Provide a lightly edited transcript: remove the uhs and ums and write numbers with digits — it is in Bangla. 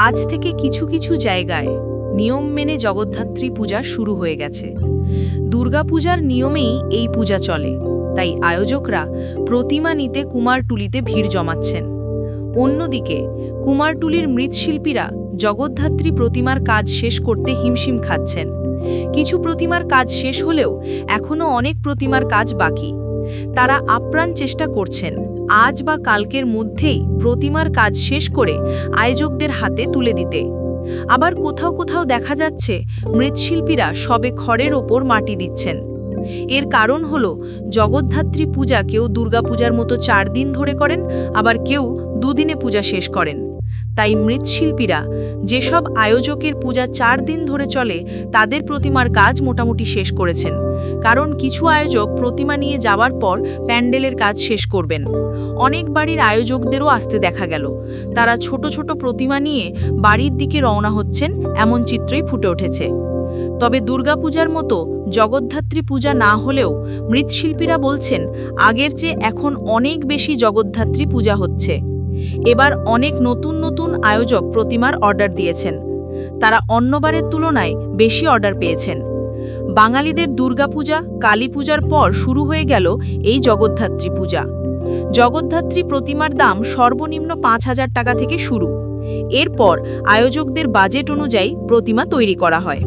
আজ থেকে কিছু কিছু জায়গায় নিয়ম মেনে জগদ্ধাত্রী পূজা শুরু হয়ে গেছে। দুর্গাপূজার নিয়মেই এই পূজা চলে, তাই আয়োজকরা প্রতিমা নিতে কুমারটুলিতে ভিড় জমাচ্ছেন। অন্যদিকে কুমারটুলির মৃৎশিল্পীরা জগদ্ধাত্রী প্রতিমার কাজ শেষ করতে হিমশিম খাচ্ছেন। কিছু প্রতিমার কাজ শেষ হলেও এখনও অনেক প্রতিমার কাজ বাকি। তারা আপ্রাণ চেষ্টা করছেন আজ বা কালকের মধ্যেই প্রতিমার কাজ শেষ করে আয়োজকদের হাতে তুলে দিতে। আবার কোথাও কোথাও দেখা যাচ্ছে মৃৎশিল্পীরা সবে খড়ের ওপর মাটি দিচ্ছেন। এর কারণ হলো জগদ্ধাত্রী পূজা কেউ দুর্গাপূজার মতো 4 দিন ধরে করেন, আবার কেউ 2 দিনে পূজা শেষ করেন। তাই মৃৎশিল্পীরা যেসব আয়োজকের পূজা 4 দিন ধরে চলে তাদের প্রতিমার কাজ মোটামুটি শেষ করেছেন, কারণ কিছু আয়োজক প্রতিমা নিয়ে যাওয়ার পর প্যান্ডেলের কাজ শেষ করবেন। অনেক বাড়ির আয়োজকদেরও আসতে দেখা গেল, তারা ছোট ছোট প্রতিমা নিয়ে বাড়ির দিকে রওনা হচ্ছেন, এমন চিত্রই ফুটে উঠেছে। তবে দুর্গাপূজার মতো জগদ্ধাত্রী পূজা না হলেও মৃৎশিল্পীরা বলছেন আগের চেয়ে এখন অনেক বেশি জগদ্ধাত্রী পূজা হচ্ছে। এবার অনেক নতুন নতুন আয়োজক প্রতিমার অর্ডার দিয়েছেন, তারা অন্যবারের তুলনায় বেশি অর্ডার পেয়েছেন। বাঙালিদের দুর্গাপূজা কালী পূজার পর শুরু হয়ে গেল এই জগদ্ধাত্রী পূজা। জগদ্ধাত্রী প্রতিমার দাম সর্বনিম্ন 5,000 টাকা থেকে শুরু। এরপর আয়োজকদের বাজেট অনুযায়ী প্রতিমা তৈরি করা হয়।